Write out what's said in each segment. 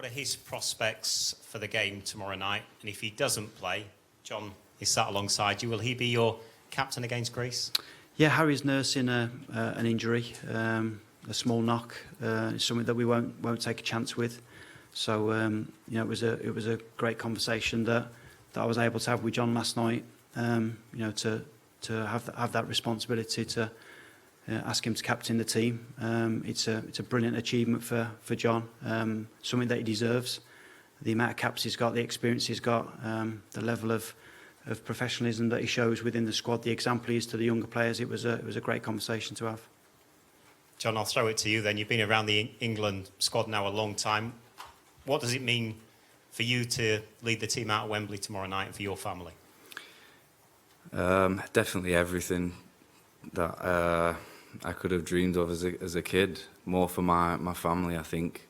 are his prospects for the game tomorrow night? And if he doesn't play, John is sat alongside you. Will he be your captain against Greece? Yeah, Harry's nursing an injury, a small knock. It's something that we won't take a chance with. So you know, it was a great conversation that I was able to have with John last night. You know, to have that responsibility to ask him to captain the team. It's a brilliant achievement for John. Something that he deserves. The amount of caps he's got, the experience he's got, the level of professionalism that he shows within the squad, the example he is to the younger players. It was a great conversation to have. John, I'll throw it to you then. You've been around the England squad now a long time. What does it mean for you to lead the team out at Wembley tomorrow night and for your family? Definitely everything that I could have dreamed of as a kid. More for my family, I think,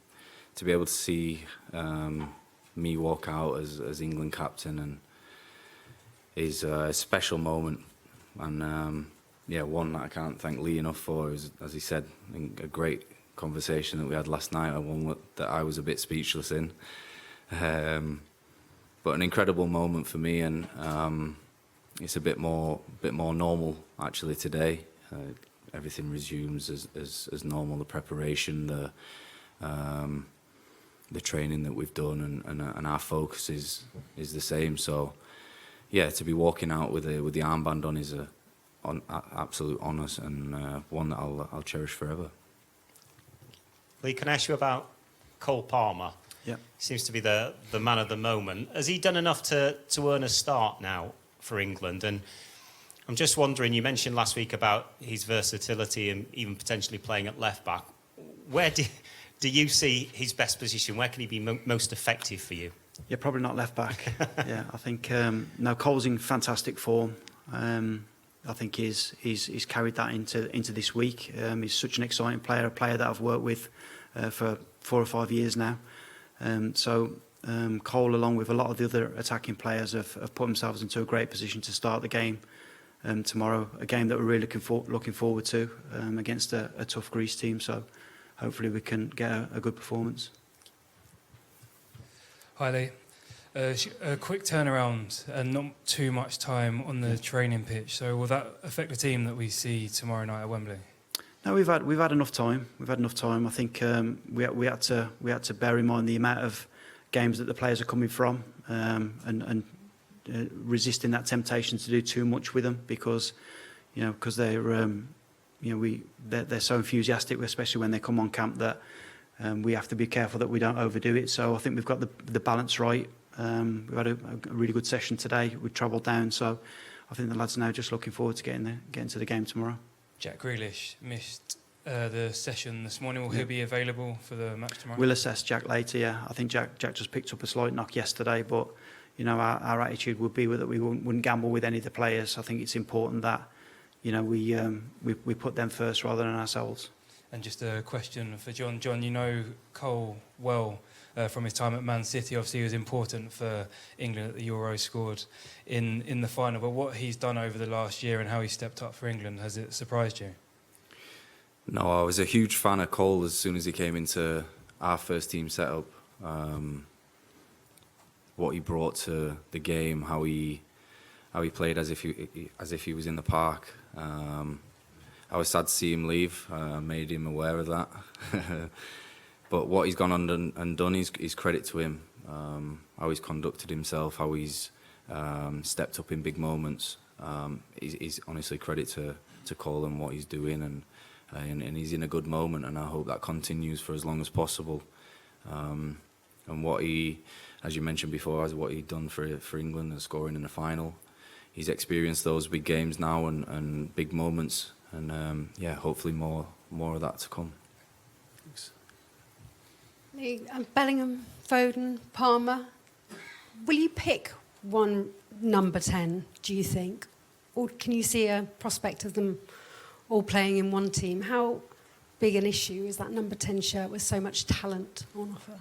to be able to see me walk out as England captain and is a special moment, and yeah, one that I can't thank Lee enough for. As he said, a great conversation that we had last night, and one that I was a bit speechless in. But an incredible moment for me, and it's a bit more normal actually today. Everything resumes as normal. The preparation, the training that we've done, and our focus is the same. So yeah, to be walking out with the armband on is an absolute honour, and one that I'll cherish forever. Lee, can I ask you about Cole Palmer? Yeah. Seems to be the man of the moment. Has he done enough to earn a start now for England? And I'm just wondering, you mentioned last week about his versatility and even potentially playing at left back. Where do you see his best position? Where can he be most effective for you? Yeah, probably not left back. Yeah, I think no, Cole's in fantastic form. I think he's carried that into this week. He's such an exciting player, a player that I've worked with for 4 or 5 years now. Cole, along with a lot of the other attacking players, have put themselves into a great position to start the game tomorrow. A game that we're really looking forward to against a tough Greece team. So hopefully we can get a good performance. Hi Lee. A quick turnaround and not too much time on the training pitch. So will that affect the team that we see tomorrow night at Wembley? No, we've had enough time. We've had enough time. I think we had to bear in mind the amount of games that the players are coming from, and resisting that temptation to do too much with them, because they're so enthusiastic, especially when they come on camp, that we have to be careful that we don't overdo it. So I think we've got the balance right. We've had a really good session today. We travelled down, so I think the lads are now just looking forward to getting to the game tomorrow. Jack Grealish missed the session this morning. Will he be available for the match tomorrow? We'll assess Jack later, yeah. I think Jack just picked up a slight knock yesterday, but you know, our attitude would be that we wouldn't gamble with any of the players. I think it's important that, you know, we put them first rather than ourselves. And just a question for John. John, you know Cole well from his time at Man City. Obviously, he was important for England at the Euro, scored in the final. But what he's done over the last year and how he stepped up for England, has it surprised you? No, I was a huge fan of Cole as soon as he came into our first team setup. What he brought to the game, how he played as if he was in the park. I was sad to see him leave. Made him aware of that. But what he's gone on and done is credit to him. How he's conducted himself, how he's stepped up in big moments. Is honestly credit to Cole and what he's doing, and he's in a good moment, and I hope that continues for as long as possible. And what he, as you mentioned before, what he'd done for England and scoring in the final. He's experienced those big games now and big moments, and yeah, hopefully more of that to come. Thanks. Bellingham, Foden, Palmer. Will you pick one number 10, do you think? Or can you see a prospect of them all playing in one team? How big an issue is that number 10 shirt with so much talent on offer?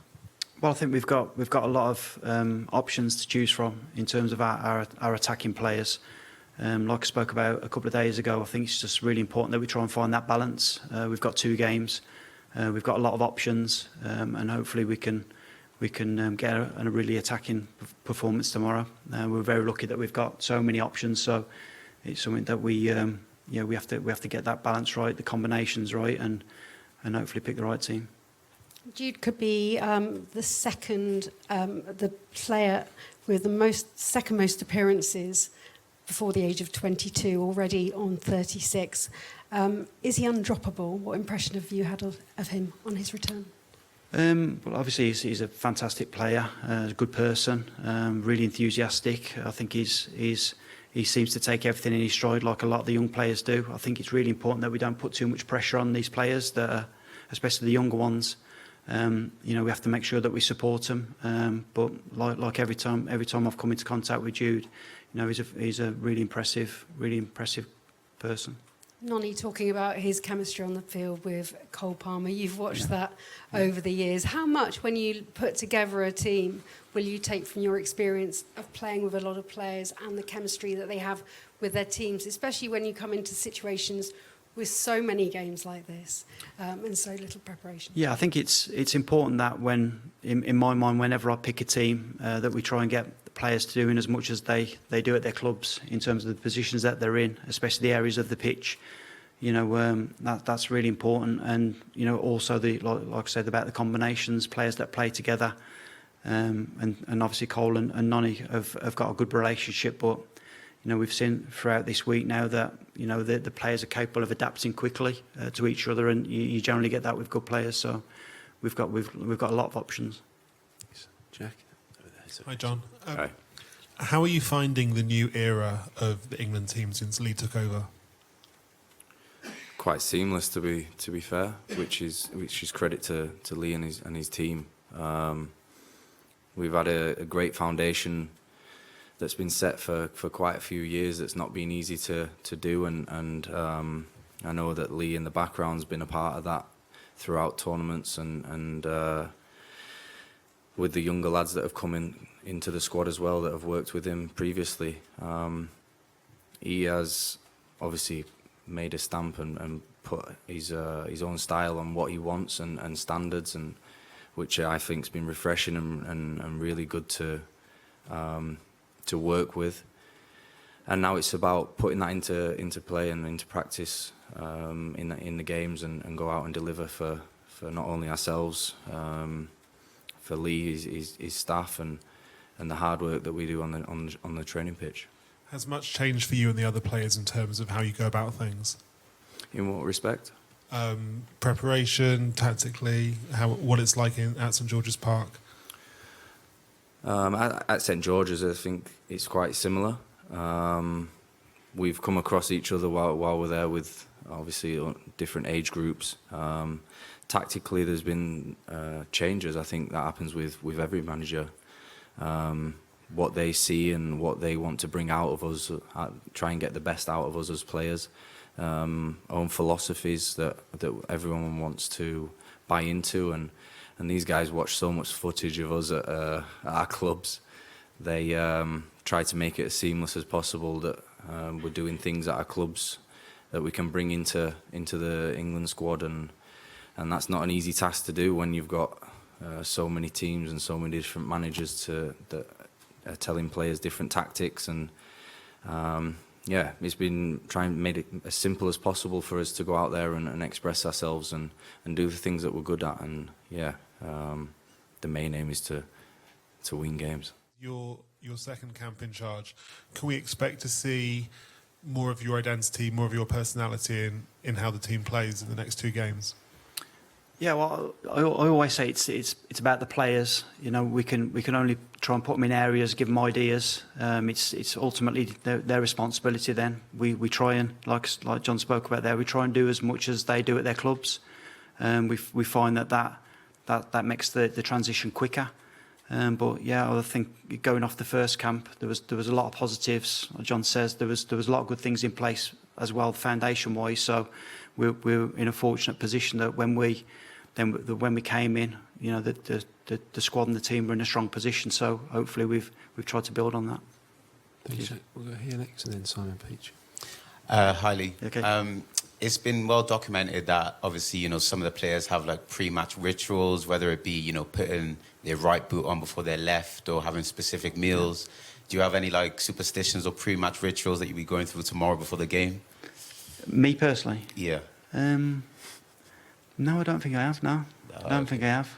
Well, I think we've got a lot of options to choose from in terms of our attacking players. Like I spoke about a couple of days ago, I think it's just really important that we try and find that balance. We've got 2 games, we've got a lot of options, and hopefully we can get a really attacking performance tomorrow. We're very lucky that we've got so many options. So it's something that we have to get that balance right, the combinations right, and hopefully pick the right team. Jude could be the player with the second most appearances before the age of 22, already on 36. Is he undroppable? What impression have you had of him on his return? Well, obviously he's a fantastic player, a good person, really enthusiastic. I think he seems to take everything in his stride like a lot of the young players do. I think it's really important that we don't put too much pressure on these players, especially the younger ones. We have to make sure that we support them. But like every time I've come into contact with Jude, he's a really impressive person. Nonny, talking about his chemistry on the field with Cole Palmer, you've watched that over the years. How much, when you put together a team, will you take from your experience of playing with a lot of players and the chemistry that they have with their teams, especially when you come into situations with so many games like this and so little preparation? Yeah, I think it's important that in my mind, whenever I pick a team, that we try and get the players to doing as much as they do at their clubs in terms of the positions that they're in, especially the areas of the pitch. That's really important. And also like I said about the combinations, players that play together, and obviously Cole and Nonny have got a good relationship, but. We've seen throughout this week now that the players are capable of adapting quickly to each other, and you generally get that with good players. So we've got a lot of options. Jack. Hi, John. Hi. How are you finding the new era of the England team since Lee took over? Quite seamless, to be fair, which is credit to Lee and his team. We've had a great foundation that's been set for quite a few years. That's not been easy to do, and I know that Lee in the background's been a part of that throughout tournaments, and with the younger lads that have come into the squad as well that have worked with him previously. He has obviously made a stamp and put his own style on what he wants and standards, and which I think's been refreshing and really good to work with. And now it's about putting that into play and into practice in the games, and go out and deliver for not only ourselves, for Lee, his staff, and the hard work that we do on the training pitch. Has much changed for you and the other players in terms of how you go about things? In what respect? Preparation, tactically, what it's like at St George's Park? At St George's, I think it's quite similar. We've come across each other while we're there with obviously different age groups. Tactically, there's been changes. I think that happens with every manager. What they see and what they want to bring out of us, try and get the best out of us as players. Own philosophies that everyone wants to buy into, and these guys watch so much footage of us at our clubs. They try to make it as seamless as possible, that we're doing things at our clubs that we can bring into the England squad, and that's not an easy task to do when you've got so many teams and so many different managers that are telling players different tactics. And it's been trying to make it as simple as possible for us to go out there and express ourselves and do the things that we're good at. And the main aim is to win games. Your second camp in charge, can we expect to see more of your identity, more of your personality in how the team plays in the next two games? Yeah, well, I always say it's about the players. We can only try and put them in areas, give them ideas. It's ultimately their responsibility. Then we try and, like John spoke about there, we try and do as much as they do at their clubs. We find that makes the transition quicker. But yeah, I think going off the first camp, there was a lot of positives. Like John says, there was a lot of good things in place as well, foundation-wise. So we're in a fortunate position that when we came in, the squad and the team were in a strong position. So hopefully we've tried to build on that. Thanks. We'll go here next, and then Simon Peach. Hi, Lee. Okay. it's been well documented that obviously, you know, some of the players have like pre-match rituals, whether it be, you know, putting their right boot on before their left or having specific meals. Do you have any like superstitions or pre-match rituals that you'll be going through tomorrow before the game? Me personally? Yeah. No, I don't think I have, no. I don't think I have.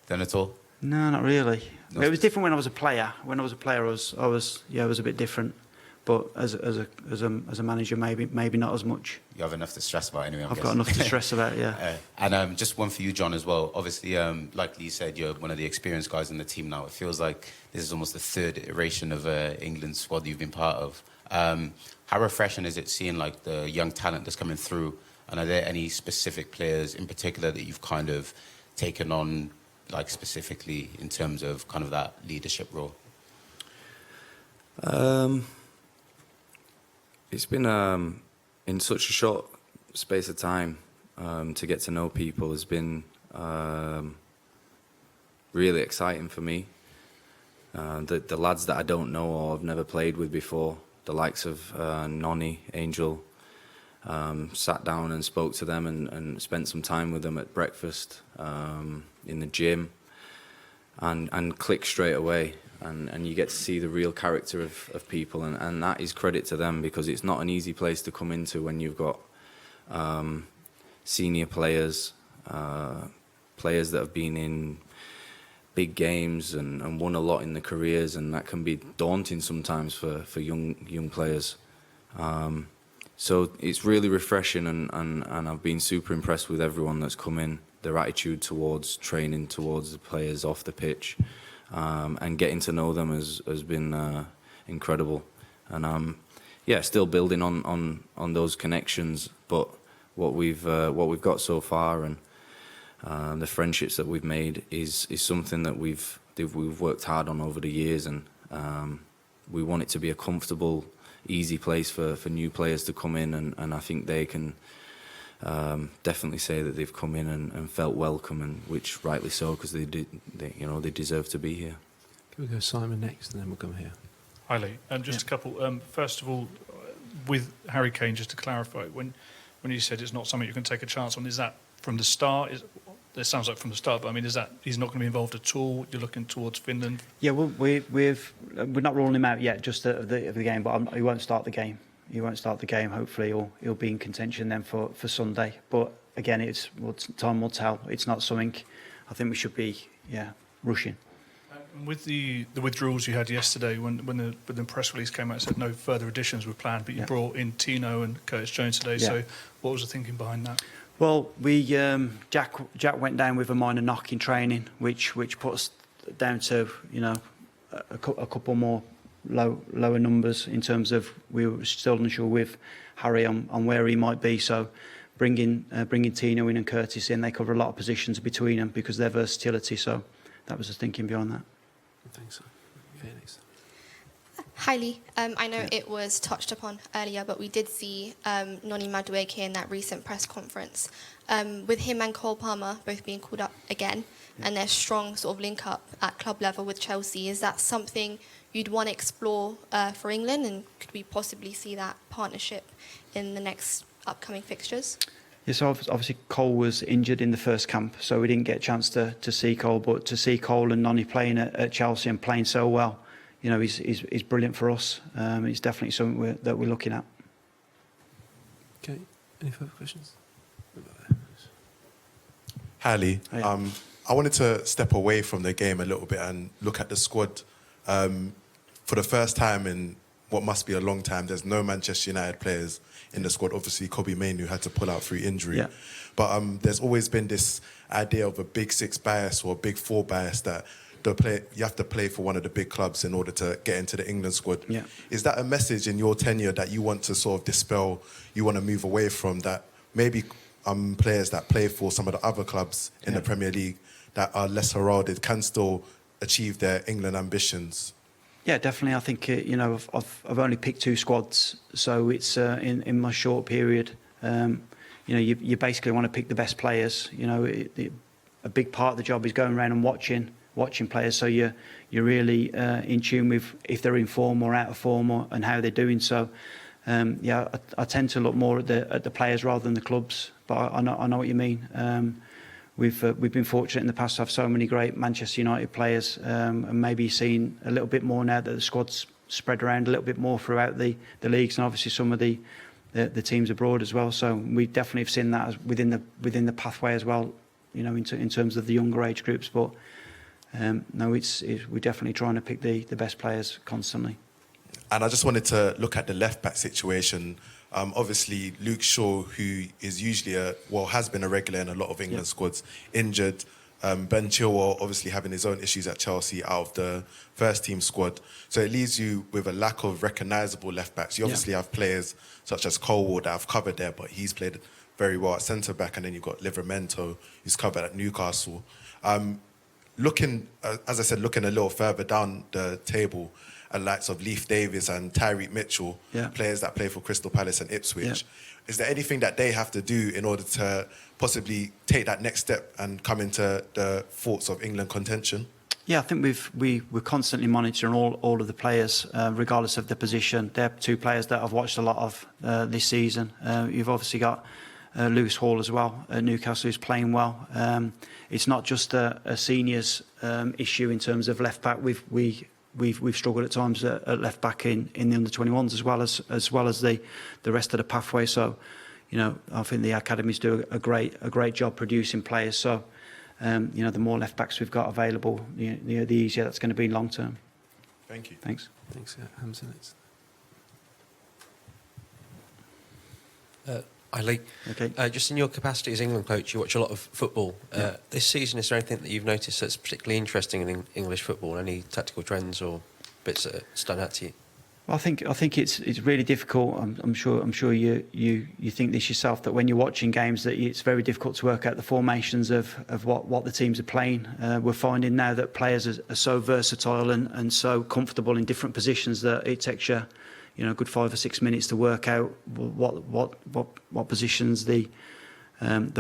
Done at all? No, not really. No It was different when I was a player. When I was a player, I was a bit different. But as a manager, maybe not as much. You have enough to stress about anyway, I've got enough to stress about, yeah. And just one for you, John, as well. Obviously, like Lee said, you're one of the experienced guys in the team now. It feels like this is almost the third iteration of England's squad you've been part of. How refreshing is it seeing like the young talent that's coming through? And are there any specific players in particular that you've kind of taken on, like specifically in terms of kind of that leadership role? It's been in such a short space of time to get to know people has been really exciting for me. The lads that I don't know or I've never played with before, the likes of Nonny, Angel, sat down and spoke to them and spent some time with them at breakfast, in the gym, and clicked straight away. And you get to see the real character of people, and that is credit to them, because it's not an easy place to come into when you've got senior players, players that have been in big games and won a lot in their careers, and that can be daunting sometimes for young players. So it's really refreshing, and I've been super impressed with everyone that's come in, their attitude towards training, towards the players off the pitch. And getting to know them has been incredible, and still building on those connections. But what we've got so far, and the friendships that we've made is something that we've worked hard on over the years, and we want it to be a comfortable, easy place for new players to come in, and I think they can definitely say that they've come in and felt welcome, and which rightly so, because they deserve to be here. Can we go Simon next, and then we'll come here? Hi, Lee. Just a couple. First of all, with Harry Kane, just to clarify, when you said it's not something you can take a chance on, is that from the start? It sounds like from the start, but I mean, is that he's not going to be involved at all? You're looking towards Finland? Yeah, well, we're not ruling him out yet, just of the game, but he won't start the game. He won't start the game, hopefully, or he'll be in contention then for Sunday. But again, time will tell. It's not something I think we should be rushing. With the withdrawals you had yesterday, when the press release came out, it said no further additions were planned, but you brought in Tino and Curtis Jones today. So what was the thinking behind that? Well, Jack went down with a minor knock in training, which put us down to a couple more lower numbers in terms of we were still unsure with Harry on where he might be. So bringing Tino in and Curtis in, they cover a lot of positions between them because of their versatility. So that was the thinking behind that. Thanks. Okay, next. Hi Lee, I know it was touched upon earlier, but we did see Nonny Madueke in that recent press conference. With him and Cole Palmer both being called up again, and their strong sort of link up at club level with Chelsea, is that something you'd want to explore for England, and could we possibly see that partnership in the next upcoming fixtures? Yes, obviously Cole was injured in the first camp, so we didn't get a chance to see Cole. But to see Cole and Nonny playing at Chelsea and playing so well, he's brilliant for us. It's definitely something that we're looking at. Okay, any further questions? Hi, Lee. I wanted to step away from the game a little bit and look at the squad. For the first time in what must be a long time, there's no Manchester United players in the squad. Obviously, Kobbie Mainoo had to pull out through injury. Yeah. But there's always been this idea of a big six bias or a big four bias that you have to play for one of the big clubs in order to get into the England squad. Yeah. Is that a message in your tenure that you want to sort of dispel, you want to move away from, that maybe players that play for some of the other clubs in the Premier League that are less heralded can still achieve their England ambitions? Yeah, definitely. I think I've only picked 2 squads, so it's in my short period. You basically want to pick the best players. A big part of the job is going around and watching players, so you're really in tune with if they're in form or out of form and how they're doing. So I tend to look more at the players rather than the clubs. But I know what you mean. We've been fortunate in the past to have so many great Manchester United players, and maybe seen a little bit more now that the squad's spread around a little bit more throughout the leagues, and obviously some of the teams abroad as well. So we definitely have seen that as within the pathway as well, in terms of the younger age groups. But no, we're definitely trying to pick the best players constantly. And I just wanted to look at the left back situation. Obviously, Luke Shaw, who is usually has been a regular in a lot of England squads, injured. Ben Chilwell obviously having his own issues at Chelsea, out of the first team squad. So it leaves you with a lack of recognisable left backs. You obviously have players such as Colwell that have covered there, but he's played very well at centre back, and then you've got Livramento, who's covered at Newcastle. Looking a little further down the table, and likes of Leif Davis and Tyreek Mitchell, players that play for Crystal Palace and Ipswich. Is there anything that they have to do in order to possibly take that next step and come into the thoughts of England contention? Yeah, I think we're constantly monitoring all of the players, regardless of the position. They're two players that I've watched a lot of this season. You've obviously got Lewis Hall as well at Newcastle, who's playing well. It's not just a seniors issue in terms of left back. We've struggled at times at left back in the under-21s as well as the rest of the pathway. So, I think the academies do a great job producing players. So, the more left backs we've got available, the easier that's going to be long term. Thank you. Thanks. Thanks, Hamza. Next. Hi, Lee. Okay. Just in your capacity as England coach, you watch a lot of football. This season, is there anything that you've noticed that's particularly interesting in English football? Any tactical trends or bits that stand out to you? Well, I think it's really difficult. I'm sure you think this yourself, that when you're watching games, that it's very difficult to work out the formations of what the teams are playing. We're finding now that players are so versatile and so comfortable in different positions that it takes you, a good 5 or 6 minutes to work out what positions the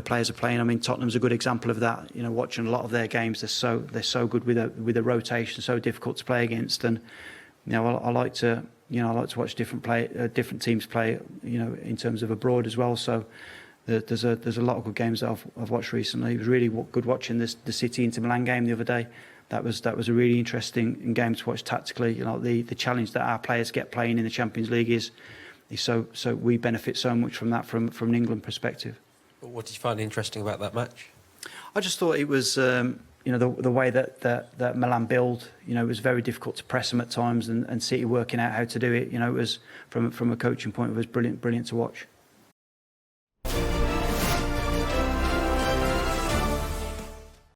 players are playing. I mean, Tottenham's a good example of that. Watching a lot of their games, they're so good with a rotation, so difficult to play against. And I like to watch different teams play. In terms of abroad as well. So there's a lot of good games that I've watched recently. It was really good watching the City Inter Milan game the other day. That was a really interesting game to watch tactically. The challenge that our players get playing in the Champions League is so we benefit so much from that from an England perspective. What did you find interesting about that match? I just thought it was the way that Milan build. It was very difficult to press them at times, and City working out how to do it. It was from a coaching point, it was brilliant to watch.